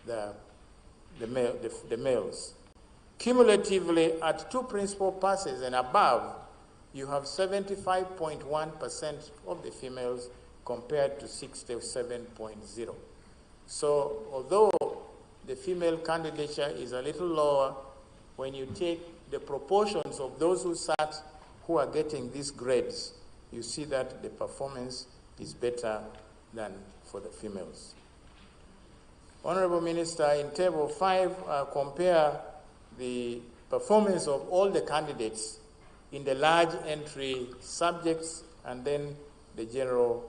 the males. Cumulatively, at 2 principal passes and above, you have 75.1% of the females compared to 67.0%. So although the female candidature is a little lower, when you take the proportions of those who sat who are getting these grades, you see that the performance is better than for the females. Honorable Minister, in Table 5, compare the performance of all the candidates in the large entry subjects and then the general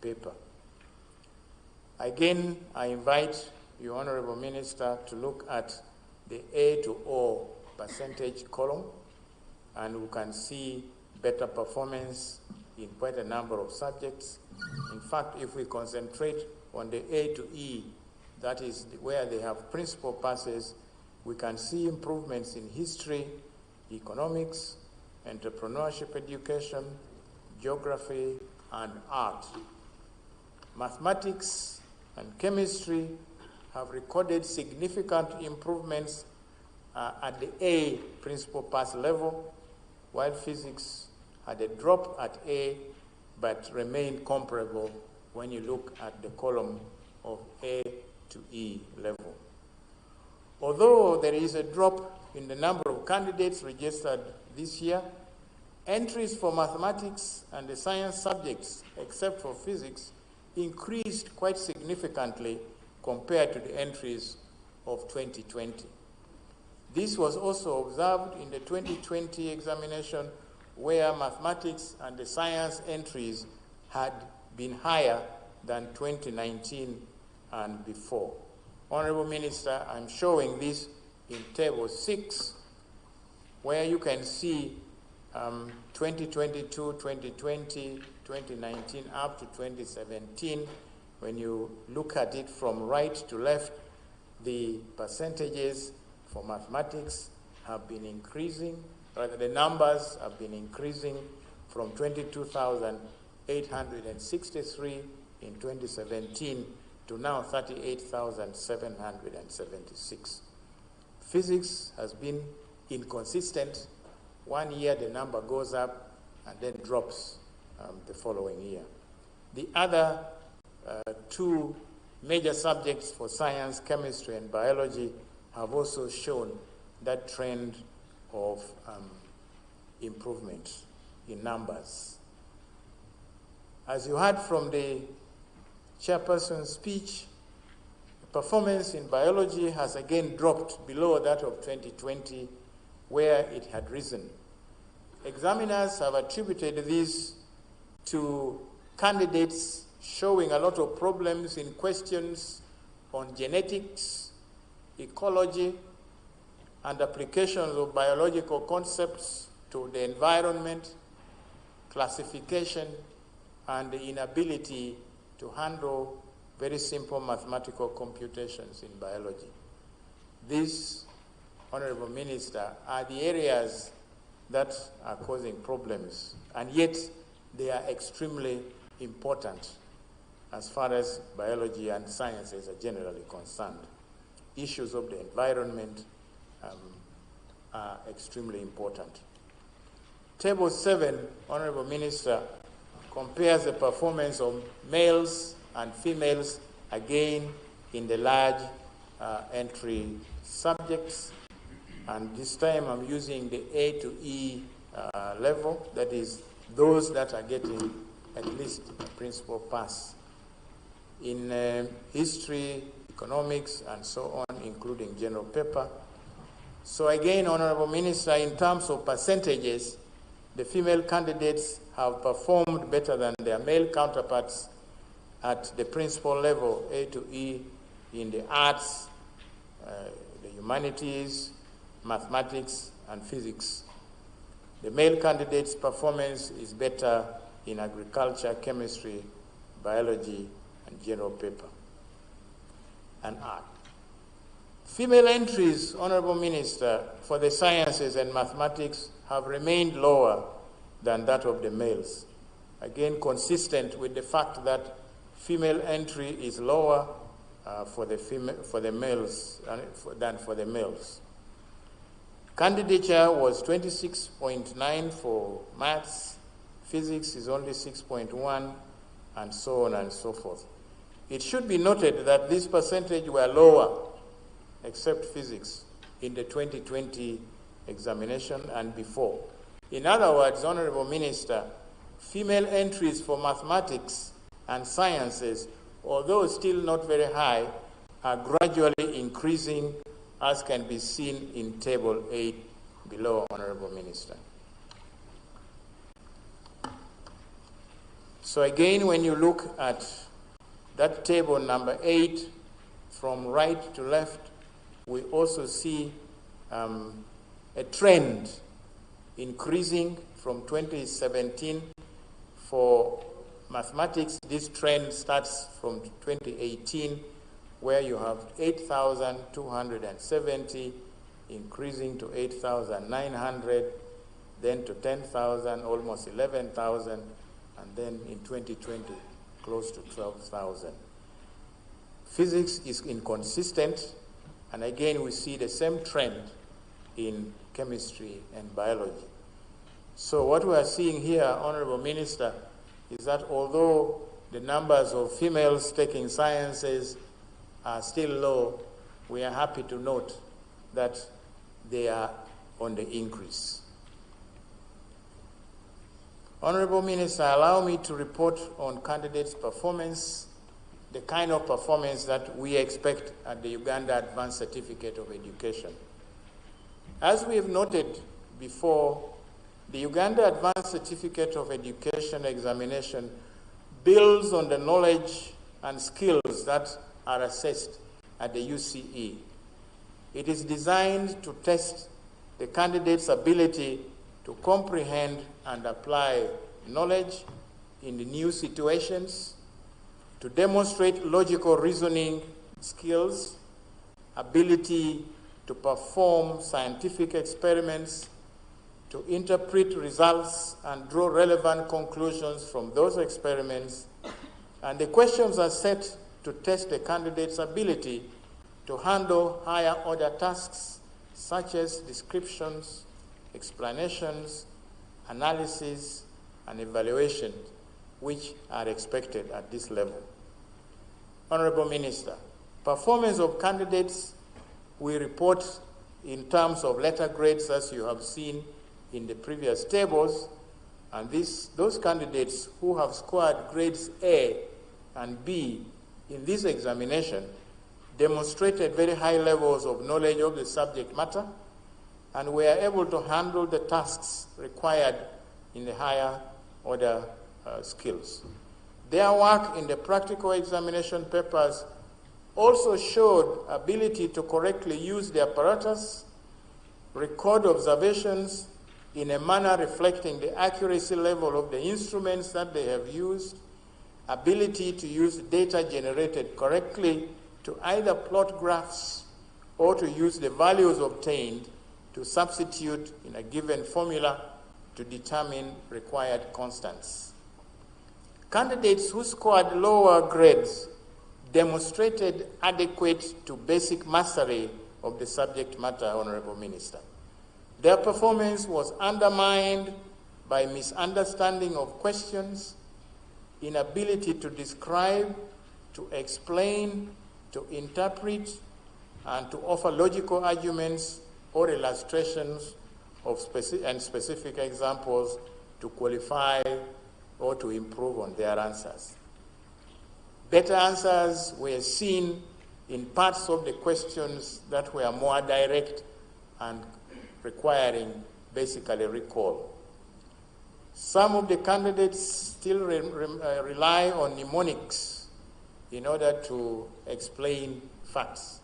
paper. Again, I invite you, Honorable Minister, to look at the A to O percentage column, and we can see better performance in quite a number of subjects. In fact, if we concentrate on the A to E, that is where they have principal passes, we can see improvements in history, economics, entrepreneurship education, geography, and art. Mathematics and chemistry have recorded significant improvements at the A principal pass level, while physics had a drop at A but remained comparable when you look at the column of A to E level. Although there is a drop in the number of candidates registered this year, entries for mathematics and the science subjects, except for physics, increased quite significantly compared to the entries of 2020. This was also observed in the 2020 examination, where mathematics and the science entries had been higher than 2019 and before. Honorable Minister, I'm showing this in Table 6, where you can see 2022, 2020, 2019, up to 2017. When you look at it from right to left, the percentages for mathematics have been increasing, rather the numbers have been increasing from 22,863 in 2017 to now 38,776. Physics has been inconsistent. One year the number goes up and then drops the following year. The other two major subjects for science, chemistry, and biology have also shown that trend of improvement in numbers. As you heard from the chairperson's speech, the performance in biology has again dropped below that of 2020, where it had risen. Examiners have attributed this to candidates showing a lot of problems in questions on genetics, ecology, and applications of biological concepts to the environment, classification, and the inability to handle very simple mathematical computations in biology. These, Honorable Minister, are the areas that are causing problems, and yet they are extremely important as far as biology and sciences are generally concerned. Issues of the environment are extremely important. Table 7, Honorable Minister, compares the performance of males and females, again in the large entry subjects. And this time I'm using the A to E level, that is those that are getting at least a principal pass. In history, economics, and so on, including general paper. So again, Honorable Minister, in terms of percentages, the female candidates have performed better than their male counterparts at the principal level, A to E, in the arts, the humanities, mathematics, and physics. The male candidates' performance is better in agriculture, chemistry, biology, and general paper, and art. Female entries, Honorable Minister, for the sciences and mathematics have remained lower than that of the males. Again, consistent with the fact that female entry is lower for the males than for the males. Candidature was 26.9 for maths, physics is only 6.1, and so on and so forth. It should be noted that this percentage were lower, except physics, in the 2020 examination and before. In other words, Honorable Minister, female entries for mathematics and sciences, although still not very high, are gradually increasing, as can be seen in Table 8 below, Honorable Minister. So again, when you look at that table number 8, from right to left, we also see a trend increasing from 2017 for mathematics. This trend starts from 2018, where you have 8,270, increasing to 8,900, then to 10,000, almost 11,000, and then in 2020, close to 12,000. Physics is inconsistent, and again, we see the same trend in chemistry and biology. So what we are seeing here, Honorable Minister, is that although the numbers of females taking sciences are still low, we are happy to note that they are on the increase. Honorable Minister, allow me to report on candidates' performance, the kind of performance that we expect at the Uganda Advanced Certificate of Education. As we have noted before, the Uganda Advanced Certificate of Education examination builds on the knowledge and skills that are assessed at the UCE. It is designed to test the candidate's ability to comprehend and apply knowledge in the new situations, to demonstrate logical reasoning skills, ability to perform scientific experiments, to interpret results and draw relevant conclusions from those experiments. And the questions are set to test the candidate's ability to handle higher order tasks such as descriptions, explanations, analysis, and evaluation, which are expected at this level. Honorable Minister, performance of candidates we report in terms of letter grades, as you have seen in the previous tables, and those candidates who have scored grades A and B in this examination demonstrated very high levels of knowledge of the subject matter and were able to handle the tasks required in the higher order skills. Their work in the practical examination papers also showed ability to correctly use the apparatus, record observations in a manner reflecting the accuracy level of the instruments that they have used, ability to use data generated correctly to either plot graphs or to use the values obtained to substitute in a given formula to determine required constants. Candidates who scored lower grades demonstrated adequate to basic mastery of the subject matter, Honorable Minister. Their performance was undermined by misunderstanding of questions, inability to describe, to explain, to interpret, and to offer logical arguments or illustrations of specific examples to qualify or to improve on their answers. Better answers were seen in parts of the questions that were more direct and requiring basically recall. Some of the candidates still rely on mnemonics in order to explain facts.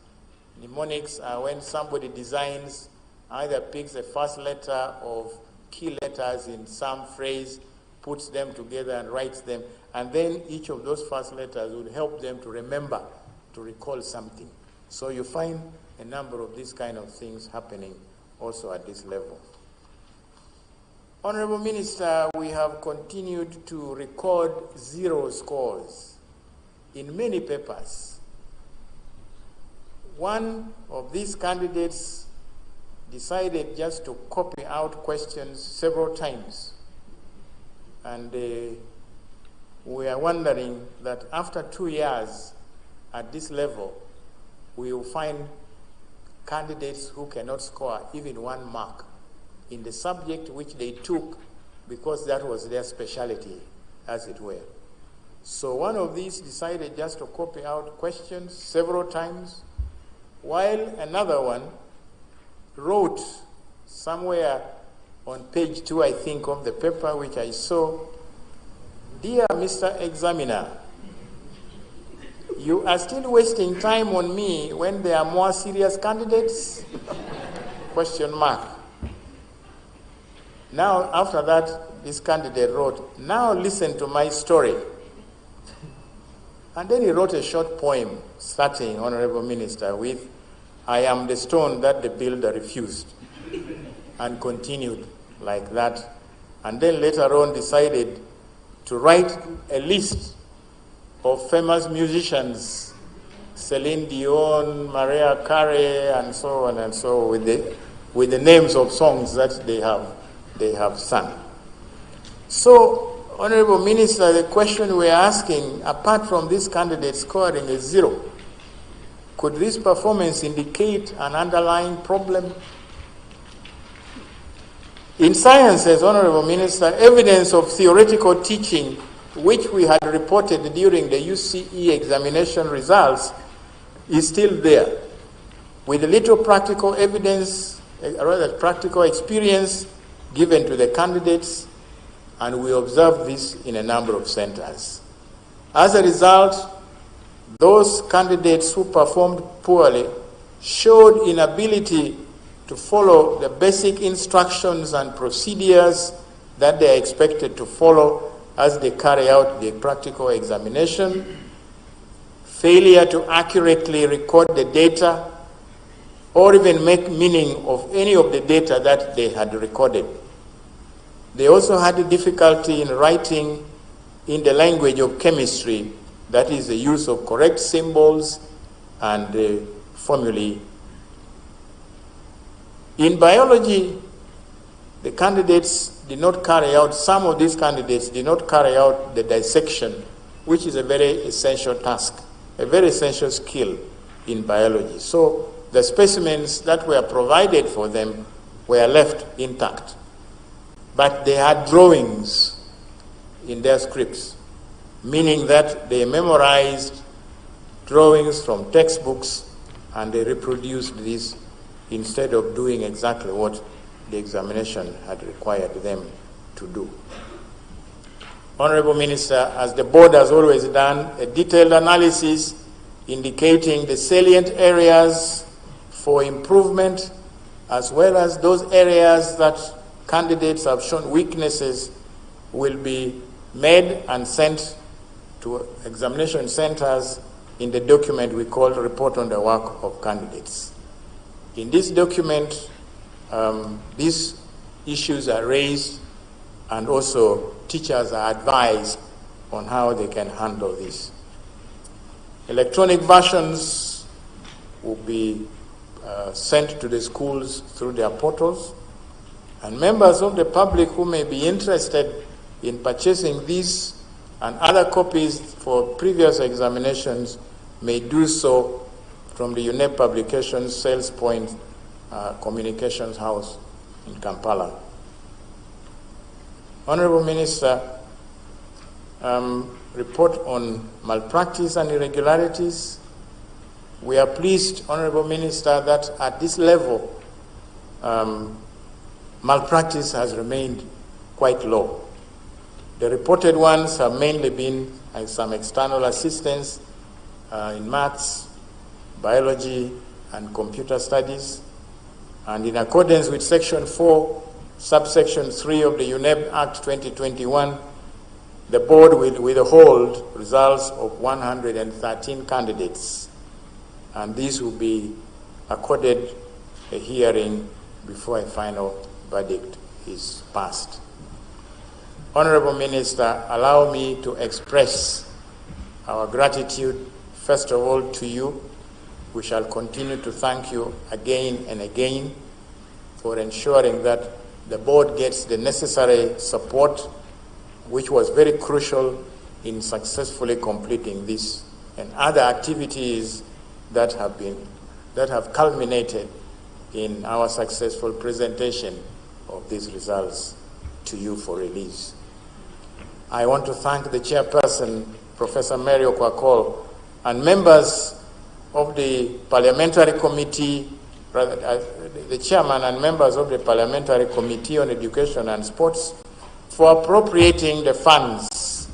Mnemonics are when somebody designs, either picks the first letter of key letters in some phrase, puts them together and writes them, and then each of those first letters would help them to remember, to recall something. So you find a number of these kind of things happening also at this level. Honorable Minister, we have continued to record zero scores in many papers. one of these candidates decided just to copy out questions several times. And we are wondering that after 2 years at this level, we will find candidates who cannot score even 1 mark in the subject which they took because that was their specialty, as it were. So one of these decided just to copy out questions several times, while another one wrote somewhere on page 2, I think, of the paper, which I saw, "Dear Mr. Examiner, you are still wasting time on me when there are more serious candidates?" Question mark. Now, after that, this candidate wrote, "Now listen to my story." And then he wrote a short poem starting, Honorable Minister, with, "I am the stone that the builder refused," and continued like that. And then later on decided to write a list of famous musicians, Celine Dion, Mariah Carey, and so on and so on, with the names of songs that they have sung. So, Honorable Minister, the question we're asking, apart from this candidate scoring a 0, could this performance indicate an underlying problem? In sciences, Honorable Minister, evidence of theoretical teaching, which we had reported during the UCE examination results, is still there, with little practical evidence, rather practical experience given to the candidates, and we observe this in a number of centers. As a result, those candidates who performed poorly showed inability to follow the basic instructions and procedures that they are expected to follow as they carry out the practical examination, failure to accurately record the data, or even make meaning of any of the data that they had recorded. They also had difficulty in writing in the language of chemistry, that is the use of correct symbols and formulae. In biology, the candidates did not carry out, some of these candidates did not carry out the dissection, which is a very essential task, a very essential skill in biology. So the specimens that were provided for them were left intact. But they had drawings in their scripts, meaning that they memorized drawings from textbooks and they reproduced this instead of doing exactly what the examination had required them to do. Honorable Minister, as the board has always done, a detailed analysis indicating the salient areas for improvement, as well as those areas that candidates have shown weaknesses, will be made and sent to examination centers in the document we call Report on the Work of Candidates. In this document, these issues are raised, and also teachers are advised on how they can handle this. Electronic versions will be sent to the schools through their portals, and members of the public who may be interested in purchasing these and other copies for previous examinations may do so from the UNEP Publications Sales Point Communications House in Kampala. Honorable Minister, report on malpractice and irregularities. We are pleased, Honorable Minister, that at this level, malpractice has remained quite low. The reported ones have mainly been some external assistance in maths, biology, and computer studies. And in accordance with Section 4, Subsection 3 of the UNEP Act 2021, the board will withhold results of 113 candidates, and these will be accorded a hearing before a final verdict is passed. Honorable Minister, allow me to express our gratitude, first of all, to you we shall continue to thank you again and again for ensuring that the board gets the necessary support, which was very crucial in successfully completing this and other activities that have culminated in our successful presentation of these results to you for release. I want to thank the chairperson, Professor Mary Okwakol, and members of the parliamentary committee, the chairman and members of the Parliamentary Committee on Education and Sports for appropriating the funds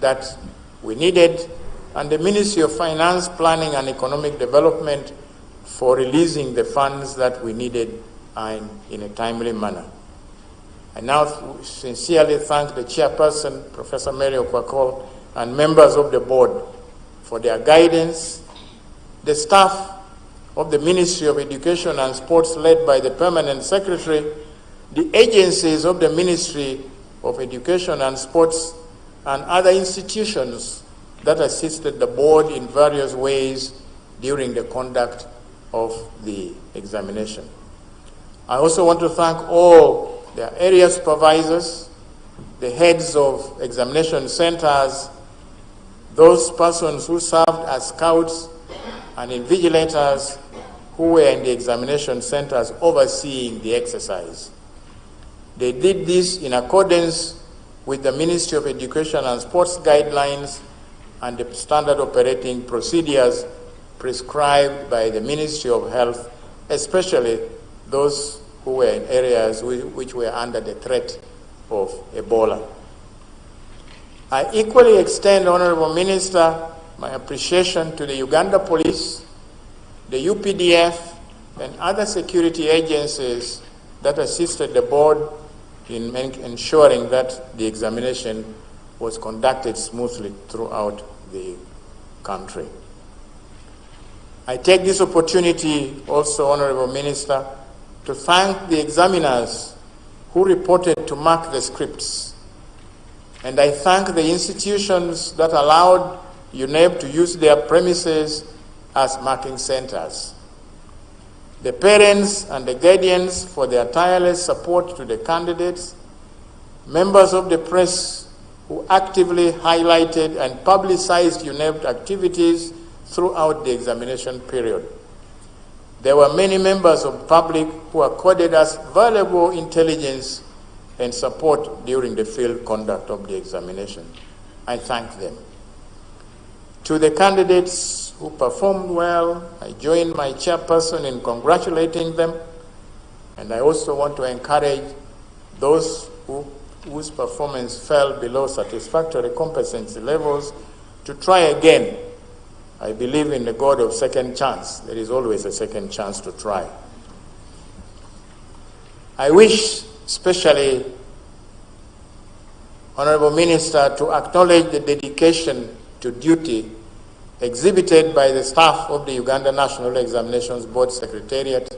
that we needed, and the Ministry of Finance, Planning and Economic Development for releasing the funds that we needed in a timely manner. I now sincerely thank the chairperson, Professor Mary Okwakol, and members of the board for their guidance, the staff of the Ministry of Education and Sports led by the Permanent Secretary, the agencies of the Ministry of Education and Sports, and other institutions that assisted the board in various ways during the conduct of the examination. I also want to thank all the area supervisors, the heads of examination centers, those persons who served as scouts and invigilators who were in the examination centers overseeing the exercise. They did this in accordance with the Ministry of Education and Sports guidelines and the standard operating procedures prescribed by the Ministry of Health, especially those who were in areas which were under the threat of Ebola. I equally extend, Honorable Minister, my appreciation to the Uganda Police, the UPDF, and other security agencies that assisted the board in ensuring that the examination was conducted smoothly throughout the country. I take this opportunity also, Honorable Minister, to thank the examiners who reported to mark the scripts. And I thank the institutions that allowed UNEB to use their premises as marking centers. The parents and the guardians for their tireless support to the candidates, members of the press who actively highlighted and publicized UNEB activities throughout the examination period. There were many members of the public who accorded us valuable intelligence and support during the field conduct of the examination. I thank them. To the candidates who performed well, I join my chairperson in congratulating them, and I also want to encourage those whose performance fell below satisfactory competency levels to try again. I believe in the God of second chance. There is always a second chance to try. I wish especially, Honorable Minister, to acknowledge the dedication to duty exhibited by the staff of the Uganda National Examinations Board Secretariat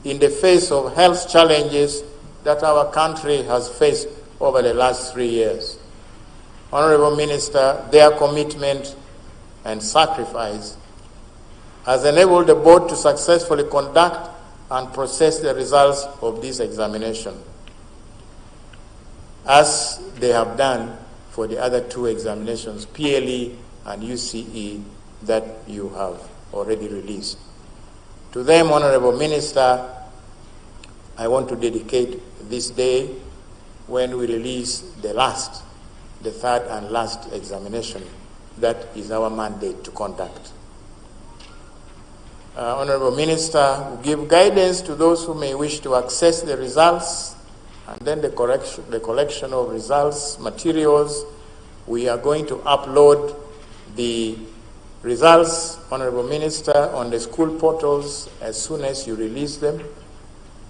in the face of health challenges that our country has faced over the last 3 years. Honorable Minister, their commitment and sacrifice has enabled the board to successfully conduct and process the results of this examination, as they have done for the other 2 examinations, PLE and UCE, that you have already released. To them, Honorable Minister, I want to dedicate this day when we release the third and last examination. That is our mandate to conduct. Honorable Minister, we give guidance to those who may wish to access the results and then the collection of results materials. We are going to upload the results, Honorable Minister, on the school portals as soon as you release them.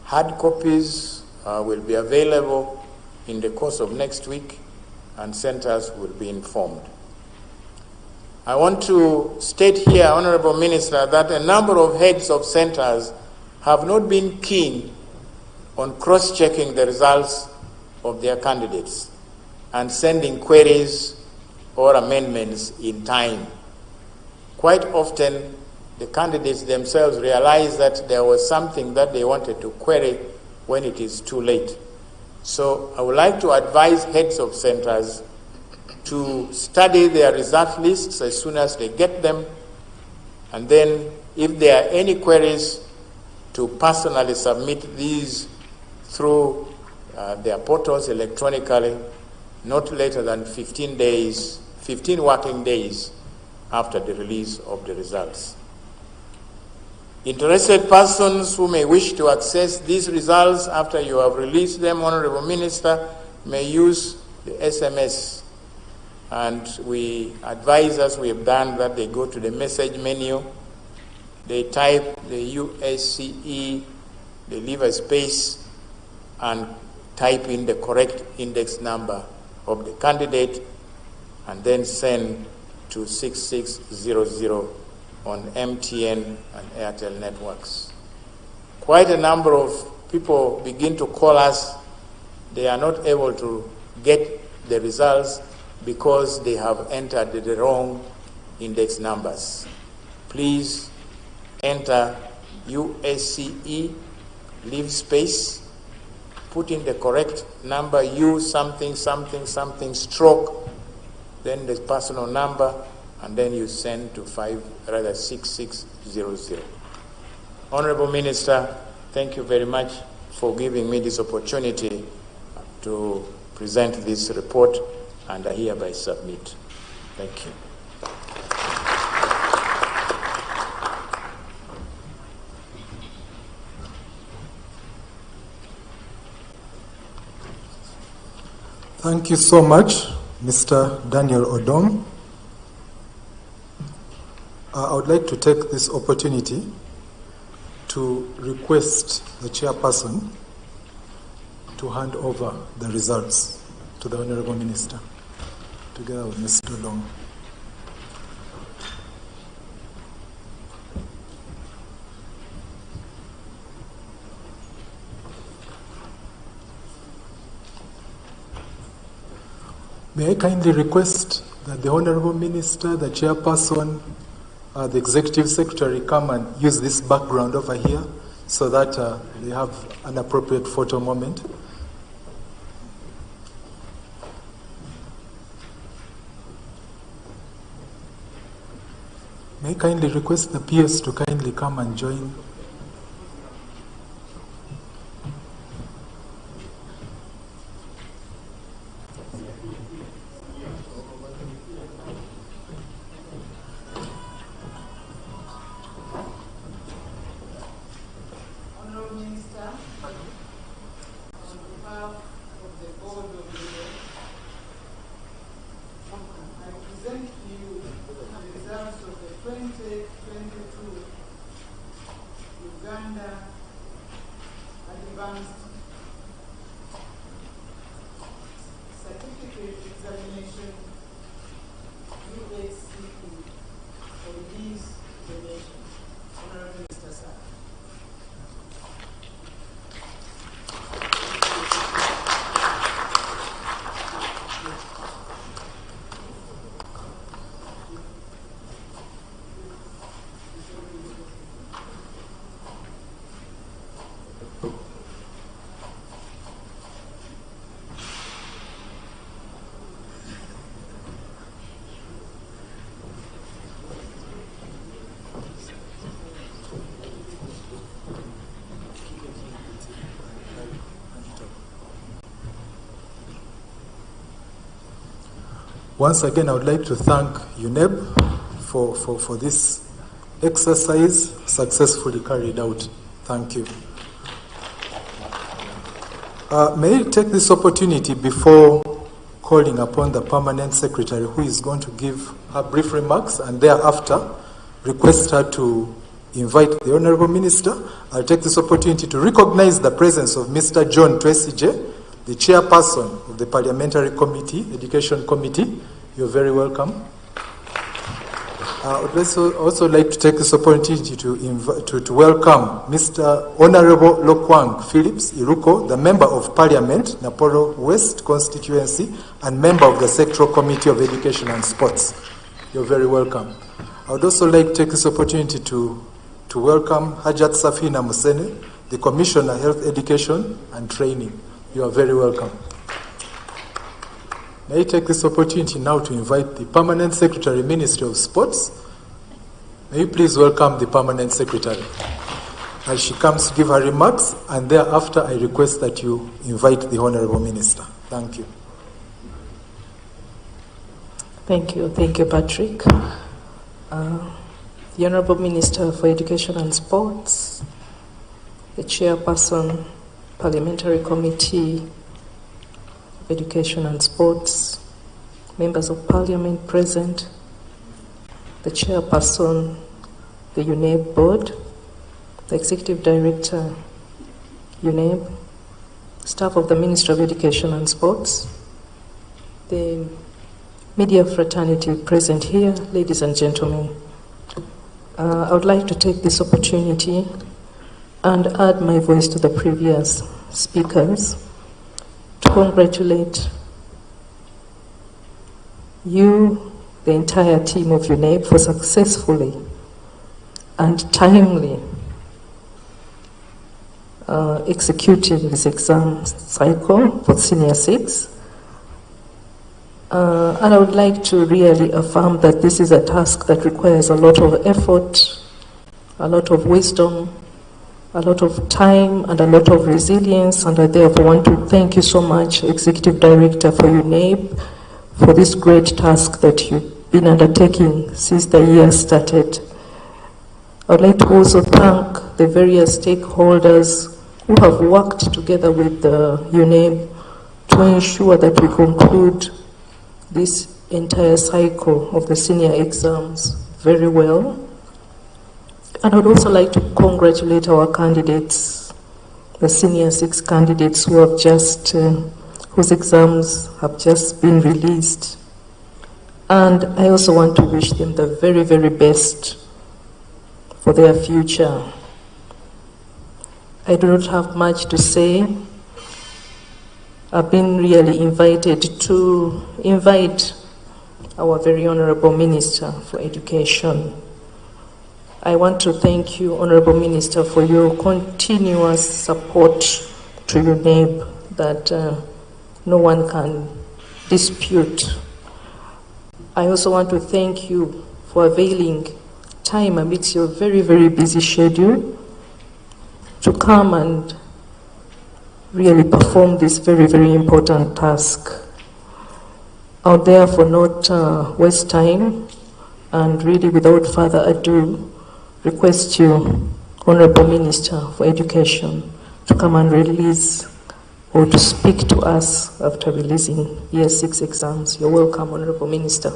Hard copies will be available in the course of next week, and centers will be informed. I want to state here, Honorable Minister, that a number of heads of centers have not been keen on cross-checking the results of their candidates and sending queries or amendments in time. Quite often, the candidates themselves realize that there was something that they wanted to query when it is too late. So I would like to advise heads of centers to study their result lists as soon as they get them, and then if there are any queries, to personally submit these through their portals electronically, not later than 15 working days after the release of the results. Interested persons who may wish to access these results after you have released them, Honorable Minister, may use the SMS. And we advise, as we have done, that they go to the message menu, they type the UACE, they leave a space, and type in the correct index number of the candidate, and then send to 6600 on MTN and Airtel networks. Quite a number of people begin to call us. They are not able to get the results because they have entered the wrong index numbers. Please enter UACE, leave space, put in the correct number, U something, something, something, stroke, then the personal number, and then you send to 6600. Honorable Minister, thank you very much for giving me this opportunity to present this report, and I hereby submit. Thank you. Thank you so much, Mr. Daniel Odom. I would like to take this opportunity to request the chairperson to hand over the results to the Honorable Minister, together with Mr. Odom. May I kindly request that the Honorable Minister, the chairperson, the Executive Secretary come and use this background over here so that they have an appropriate photo moment. May I kindly request the PS to kindly come and join. Certificate examination UACE for these donations. Honorable Minister, sir. Once again, I would like to thank UNEB for this exercise successfully carried out. Thank you. May I take this opportunity before calling upon the Permanent Secretary, who is going to give her brief remarks, and thereafter request her to invite the Honorable Minister. I'll take this opportunity to recognize the presence of Mr. John Twesije, the chairperson of the Parliamentary Committee, Education Committee. You're very welcome. I would also like to take this opportunity to welcome Mr. Honorable Lokwang Phillips Iruko, the Member of Parliament, Naporo West Constituency, and member of the Sectoral Committee of Education and Sports. You're very welcome. I would also like to take this opportunity to welcome Hajat Safina Musene, the Commissioner, Health Education and Training. You are very welcome. May I take this opportunity now to invite the Permanent Secretary, Ministry of Sports. May you please welcome the Permanent Secretary as she comes to give her remarks, and thereafter I request that you invite the Honorable Minister. Thank you. Thank you, Patrick. The Honorable Minister for Education and Sports, the Chairperson, Parliamentary Committee of Education and Sports, Members of Parliament present, the Chairperson, the UNEB Board, the Executive Director, UNEB, staff of the Ministry of Education and Sports, the media fraternity present here, ladies and gentlemen. I would like to take this opportunity and add my voice to the previous speakers to congratulate you, the entire team of UNEB, for successfully and timely executing this exam cycle for Senior 6. And I would like to really affirm that this is a task that requires a lot of effort, a lot of wisdom, a lot of time, and a lot of resilience. And I therefore want to thank you so much, Executive Director for UNEB, for this great task that you've been undertaking since the year started. I would like to also thank the various stakeholders who have worked together with the UNEB to ensure that we conclude this entire cycle of the senior exams very well. And I would also like to congratulate our candidates, the Senior 6 candidates who have just, whose exams have just been released. And I also want to wish them the very, very best for their future. I do not have much to say. I've been really invited to invite our very Honorable Minister for Education. I want to thank you, Honorable Minister, for your continuous support to UNEB that no one can dispute. I also want to thank you for availing time amidst your very, very busy schedule to come and really perform this very, very important task. I'll therefore not waste time, and really without further ado, request you, Honorable Minister for Education, to come and release or to speak to us after releasing Year 6 exams. You're welcome, Honorable Minister.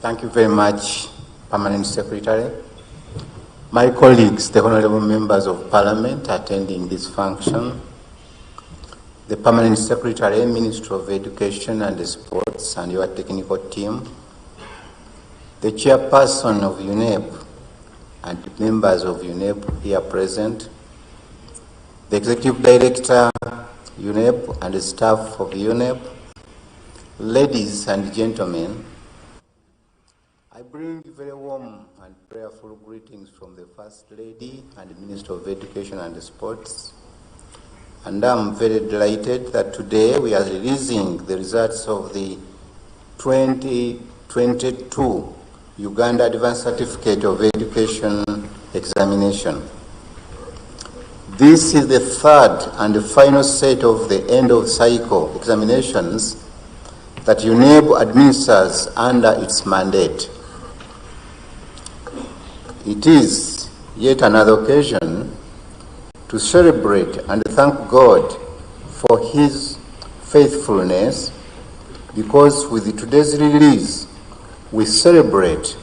Thank you very much, Permanent Secretary. My colleagues, the honorable members of Parliament attending this function, the Permanent Secretary, Ministry of Education and Sports, and your technical team, the Chairperson of UNEB and members of UNEB here present, the Executive Director, UNEB, and the staff of UNEB, ladies and gentlemen, I bring very warm and prayerful greetings from the First Lady and the Minister of Education and Sports. And I'm very delighted that today we are releasing the results of the 2022 Uganda Advanced Certificate of Education examination. This is the third and the final set of the end of cycle examinations that UNEB administers under its mandate. It is yet another occasion to celebrate and thank God for His faithfulness, because with today's release, we celebrate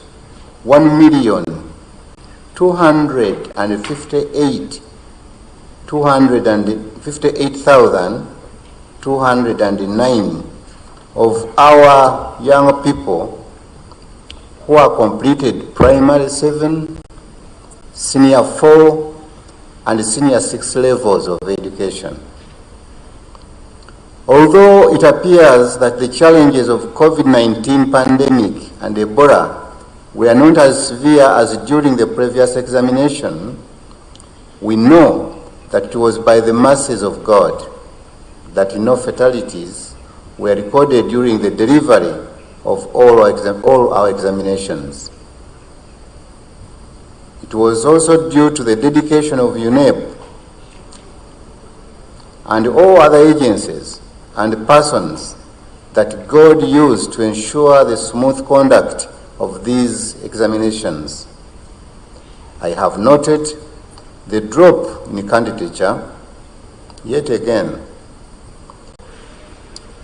1,258,209 of our young people who are completed primary 7, Senior 4 and Senior 6 levels of education. Although it appears that the challenges of COVID-19 pandemic and Ebola were not as severe as during the previous examination, we know that it was by the mercies of God that no fatalities were recorded during the delivery of all our examinations. It was also due to the dedication of UNEP and all other agencies and persons that God used to ensure the smooth conduct of these examinations. I have noted the drop in candidature yet again.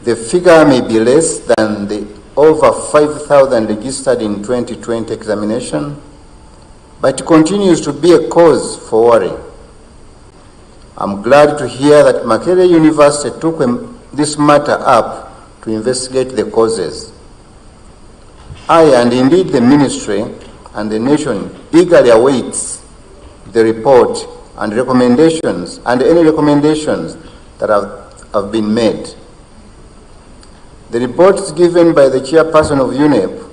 The figure may be less than the over 5,000 registered in 2020 examination, but it continues to be a cause for worry. I'm glad to hear that Makerere University took this matter up to investigate the causes. I, and indeed the ministry and the nation, eagerly awaits the report and recommendations, and any recommendations that have been made. The reports given by the chairperson of UNEP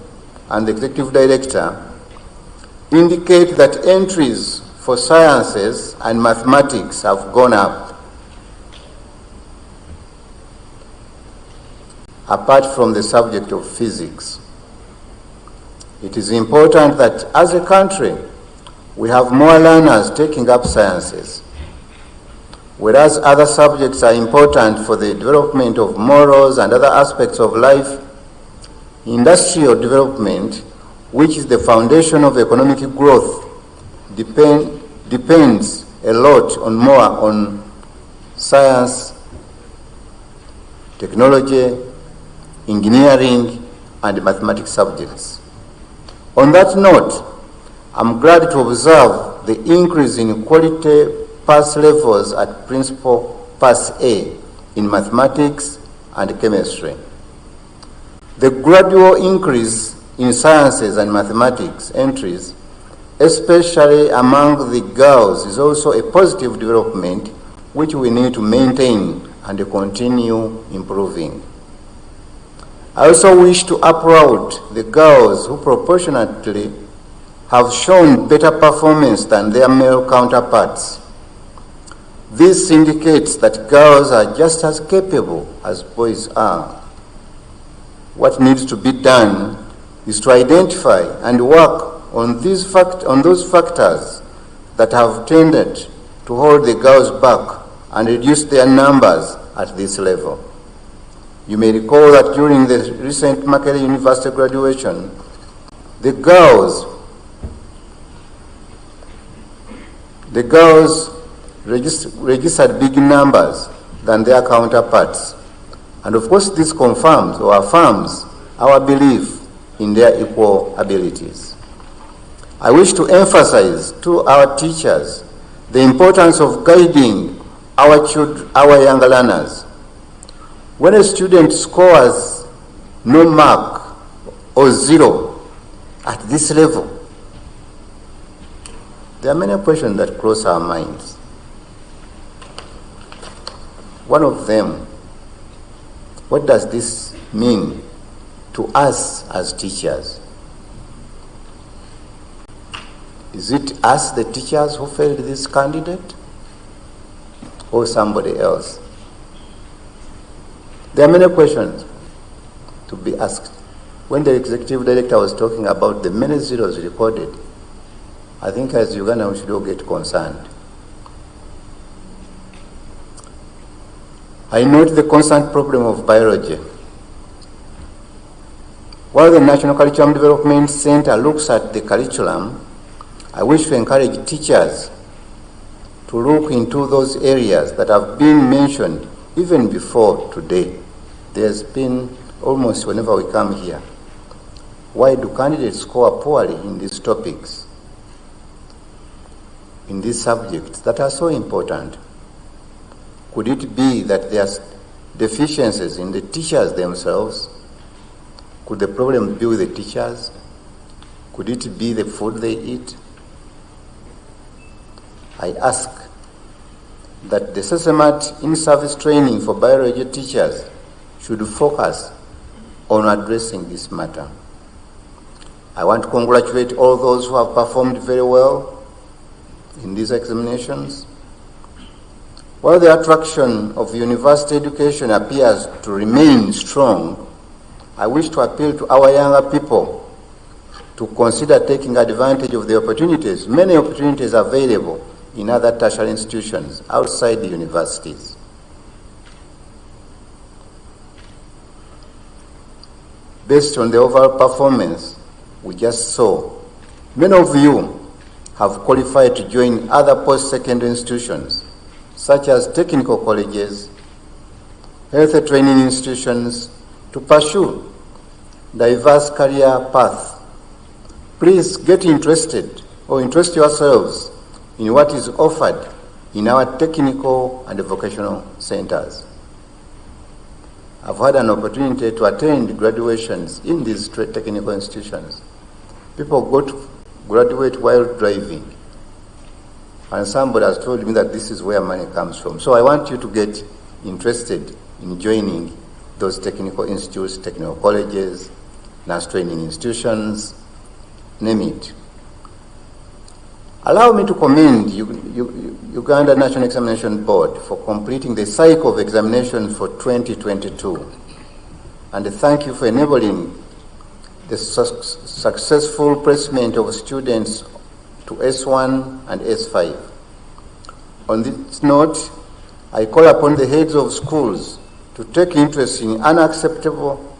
and the executive director indicate that entries for sciences and mathematics have gone up, apart from the subject of physics. It is important that as a country, we have more learners taking up sciences. Whereas other subjects are important for the development of morals and other aspects of life, industrial development, which is the foundation of economic growth, depends a lot on science, technology, engineering, and mathematics subjects. On that note, I'm glad to observe the increase in quality pass levels at Principal Pass A in mathematics and chemistry. The gradual increase in sciences and mathematics entries, especially among the girls, is also a positive development which we need to maintain and continue improving. I also wish to applaud the girls who proportionately have shown better performance than their male counterparts. This indicates that girls are just as capable as boys are. What needs to be done is to identify and work on those factors that have tended to hold the girls back and reduce their numbers at this level. You may recall that during the recent Makerere University graduation, the girls registered big numbers than their counterparts. And of course, this confirms or affirms our belief in their equal abilities. I wish to emphasize to our teachers the importance of guiding our younger learners. When a student scores no mark or 0 at this level, there are many questions that cross our minds. One of them, what does this mean to us as teachers? Is it us, the teachers, who failed this candidate, or somebody else? There are many questions to be asked. When the executive director was talking about the many zeros recorded, I think as Uganda we should all get concerned. I note the constant problem of biology. While the National Curriculum Development Center looks at the curriculum, I wish to encourage teachers to look into those areas that have been mentioned even before today. There's been almost whenever we come here. Why do candidates score poorly in these topics, in these subjects that are so important? Could it be that there are deficiencies in the teachers themselves? Could the problem be with the teachers? Could it be the food they eat? I ask that the systematic in-service training for biology teachers should focus on addressing this matter. I want to congratulate all those who have performed very well in these examinations. While the attraction of university education appears to remain strong, I wish to appeal to our younger people to consider taking advantage of the opportunities, many opportunities available in other tertiary institutions outside the universities. Based on the overall performance we just saw, many of you have qualified to join other post-secondary institutions, such as technical colleges, health training institutions, to pursue diverse career paths. Please get interested or interest yourselves in what is offered in our technical and vocational centers. I've had an opportunity to attend graduations in these technical institutions. People go to graduate while driving. And somebody has told me that this is where money comes from. So I want you to get interested in joining those technical institutes, technical colleges, nurse training institutions, name it. Allow me to commend Uganda National Examination Board for completing the cycle of examination for 2022. And thank you for enabling the successful placement of students to S1 and S5. On this note, I call upon the heads of schools to take interest in unacceptable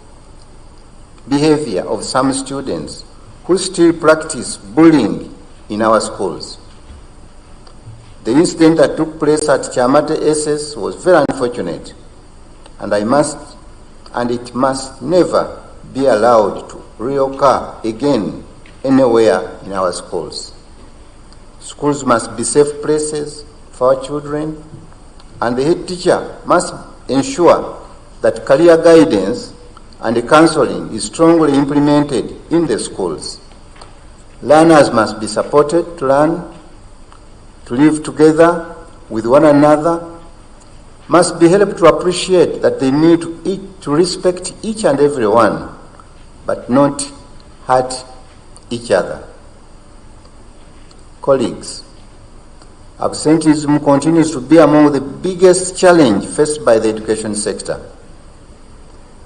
behavior of some students who still practice bullying in our schools. The incident that took place at Chamate SS was very unfortunate, and it must never be allowed to reoccur again anywhere in our schools. Schools must be safe places for our children, and the head teacher must ensure that career guidance and counseling is strongly implemented in the schools. Learners must be supported to learn, to live together with one another, must be helped to appreciate that they need to respect each and every one, but not hurt each other. Colleagues, absenteeism continues to be among the biggest challenge faced by the education sector.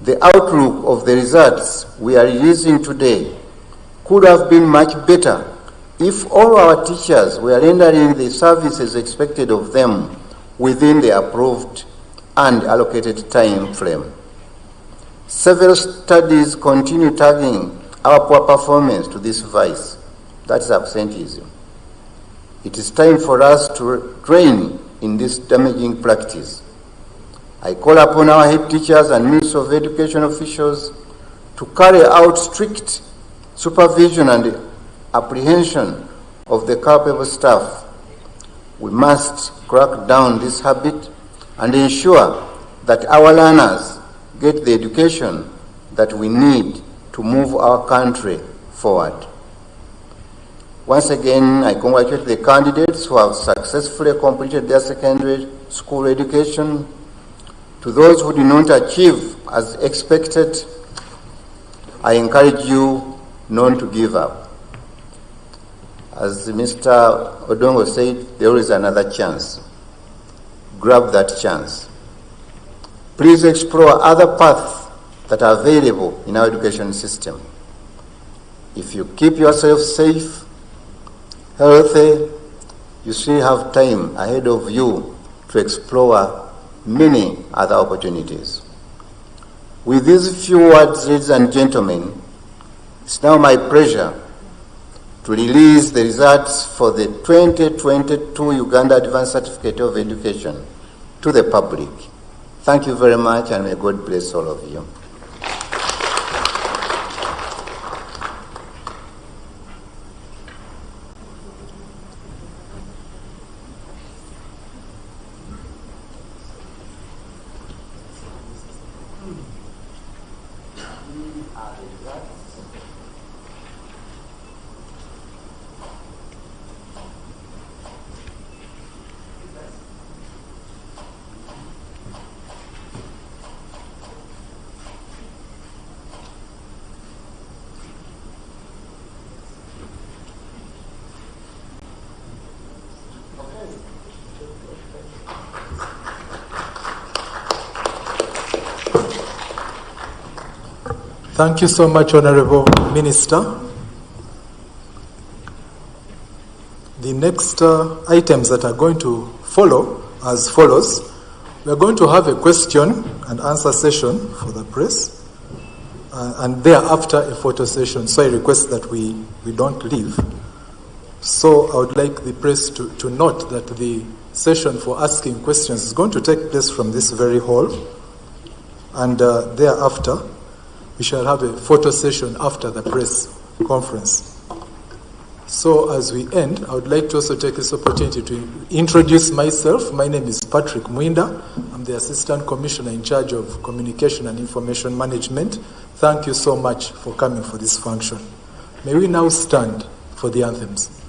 The outlook of the results we are releasing today could have been much better if all our teachers were rendering the services expected of them within the approved and allocated time frame. Several studies continue tagging our poor performance to this vice, that is absenteeism. It is time for us to rein in this damaging practice. I call upon our head teachers and Ministry of Education officials to carry out strict supervision and apprehension of the culpable staff. We must crack down this habit and ensure that our learners get the education that we need to move our country forward. Once again, I congratulate the candidates who have successfully completed their secondary school education. To those who did not achieve as expected, I encourage you not to give up. As Mr. Odongo said, there is another chance. Grab that chance. Please explore other paths that are available in our education system. If you keep yourself safe, healthy, you still have time ahead of you to explore many other opportunities. With these few words, ladies and gentlemen, it's now my pleasure to release the results for the 2022 Uganda Advanced Certificate of Education to the public. Thank you very much, and may God bless all of you. Thank you so much, Honorable Minister. The next items that are going to follow as follows. We are going to have a question and answer session for the press, and thereafter a photo session. So I request that we don't leave. So I would like the press to note that the session for asking questions is going to take place from this very hall, and thereafter we shall have a photo session after the press conference. So as we end, I would like to also take this opportunity to introduce myself. My name is Patrick Mwinda. I'm the Assistant Commissioner in charge of Communication and Information Management. Thank you so much for coming for this function. May we now stand for the anthems.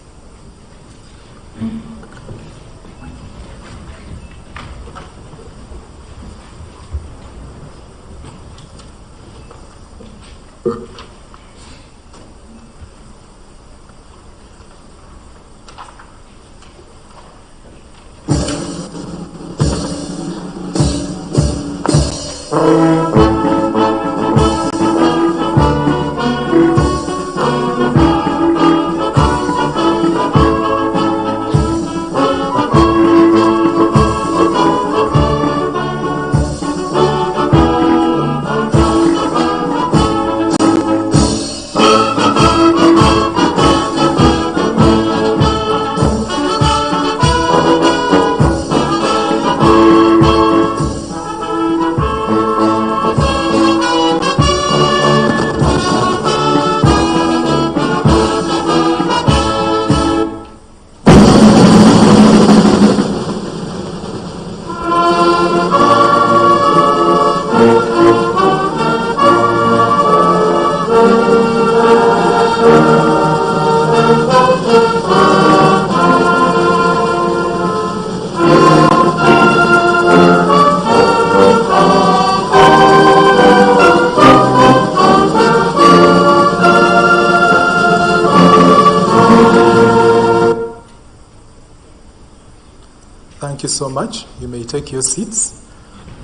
Thank you so much. You may take your seats.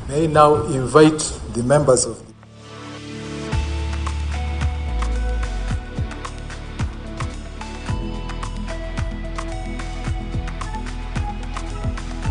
May I now invite the members of the